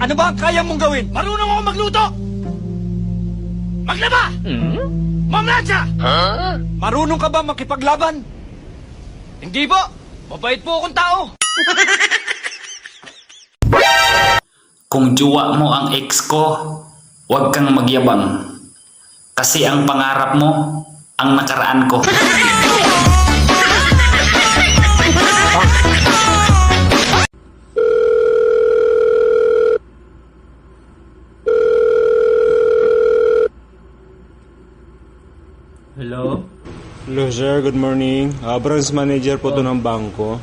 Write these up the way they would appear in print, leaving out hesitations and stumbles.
Ano ba ang kaya mong gawin? Marunong ako magluto! Maglaba! Mamlatsa! Marunong ka ba makipaglaban? Hindi po! Mabait po akong tao! Kung juwa mo ang ex ko, huwag kang magyabang. Kasi ang pangarap mo, ang nakaraan ko. Hello? Hello sir, good morning. Branch manager po to ng bangko.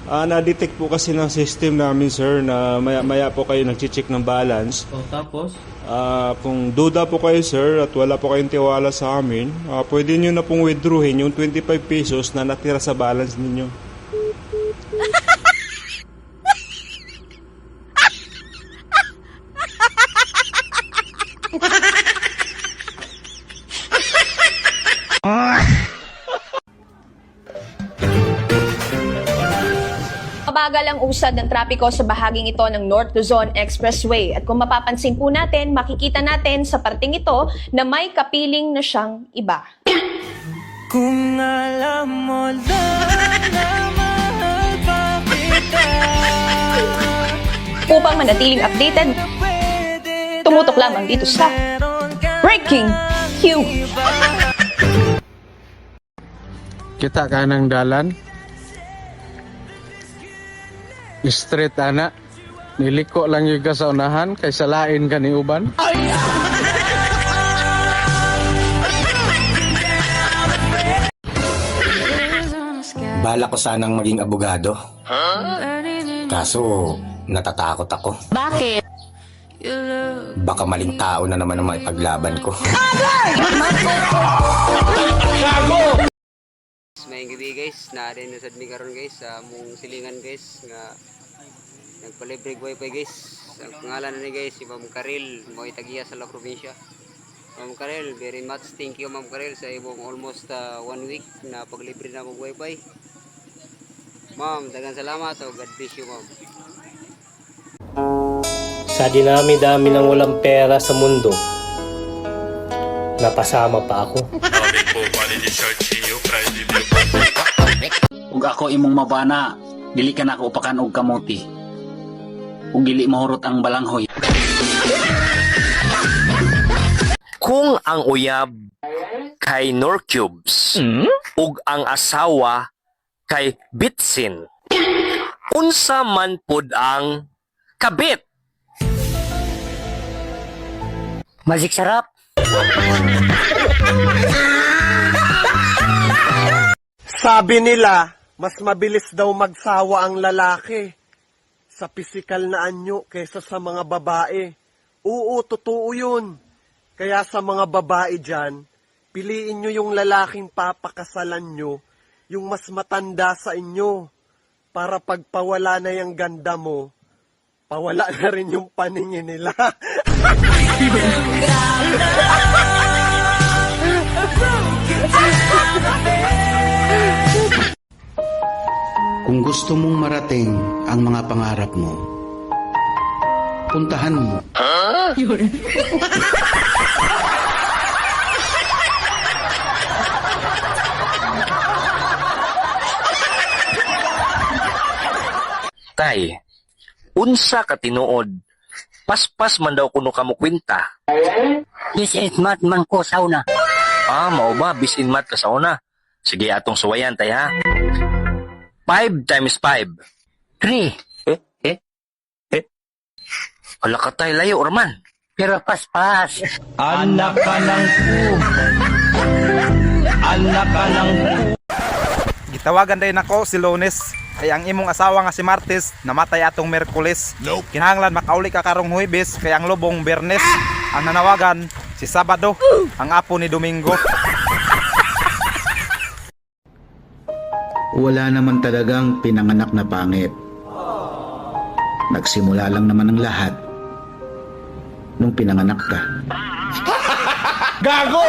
Na-detect po kasi ng system namin sir na maya po kayo nag-check ng balance. Tapos? Kung duda po kayo sir at wala po kayong tiwala sa amin, pwede nyo na pong withdrawin yung 25 pesos na natira sa balance ninyo. Mabagal ang usad ng trapiko sa bahaging ito ng North Luzon Expressway. At kung mapapansin po natin, makikita natin sa parting ito na may kapiling na siyang iba. Kung alam mo lang na mahal pa kita, Upang manatiling updated, tumutok lamang dito sa Breaking Q. Kita ka ng dalan. Straight ana. Niliko lang yung ka sa unahan kaysa lain ka ni uban. Bala ko sanang maging abogado. Kaso, natatakot ako. Bakit? Baka maling tao na naman ang maipaglaban ko. Mayang gabi guys, narin na sad mi karon guys sa among silingan guys nga nagpalibre wifi guys. Ang pangalan na ni guys si Ma'am Karel, mo itagiya sa La Provincia. Ma'am Karel, very much thank you Ma'am Karel sa imong almost 1 week na paglibre na mong wifi. Ma'am, daghang salamat o God bless you Ma'am. Sa dinami-dami ng walang pera sa mundo, napasama pa ako. Ug ako imong mabana, dili ka na ako upakan og kamuti. Ug dili mahurot ang balanghoy. Kung ang uyab kay Norcubes ug ang asawa kay Bitsin, unsa man pud ang kabit? Magic sarap. Sabi nila, mas mabilis daw magsawa ang lalaki sa pisikal na anyo kaysa sa mga babae. Oo, totoo yun. Kaya sa mga babae dyan, piliin nyo yung lalaking papakasalan nyo, yung mas matanda sa inyo, para pagpawala na yung ganda mo, pawala na rin yung paningin nila. Kung gusto mong marating ang mga pangarap mo, puntahan mo. Tay, unsa ka tinuod? Paspas man daw kuno kamo kwenta. This is mat man ko sauna. Mao ba bisin mat ka sa una? Sige atong suwayan tay ha. 5 times 5. 3. Wala ka tay layo orman. Pero paspas. Anak ka ng Anak ka ng Gitawagan din ako si Lunes. Kaya ang imong asawa nga si Martes namatay atong Merkules. Kinahanglan makauli ka karong Huwebes kaya ang lubong Bernes. Ang nanawagan si Sabado, ang apo ni Domingo. Wala naman talagang pinanganak na pangit. Nagsimula lang naman ang lahat nung pinanganak ka. Gago!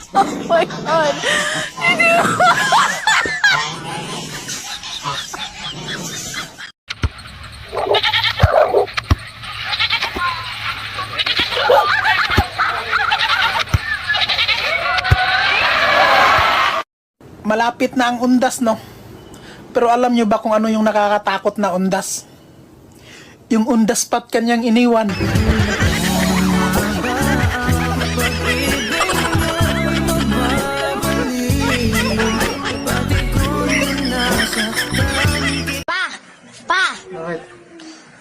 Oh my my God. Malapit na ang undas, no? Pero alam nyo ba kung ano yung nakakatakot na undas? Yung undas pat kanyang iniwan. Pa!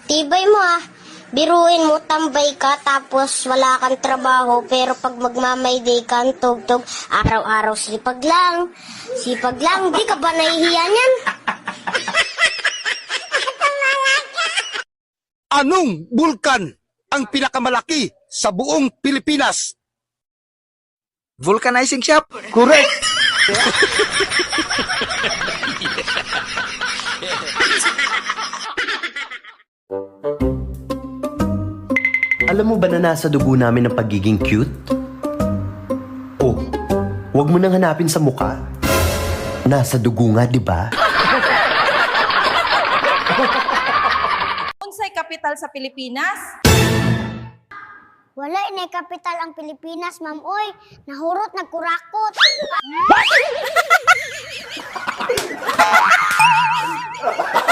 Tibay mo ah. Biruin mo, tambay ka, tapos wala kang trabaho, pero pag magmamayday ka, ang tugtog, araw-araw sipag lang. Sipag lang, di ka ba nahihiya niyan? Anong bulkan ang pinakamalaki sa buong Pilipinas? Vulcanizing shop. Correct! Alam mo ba na nasa dugo namin ang pagiging cute? Oh, wag mo nang hanapin sa muka. Nasa dugo nga, di ba? Unsay kapital sa Pilipinas? Wala inay kapital ang Pilipinas, ma'am. Oy, nahurot, nagkurakot. What?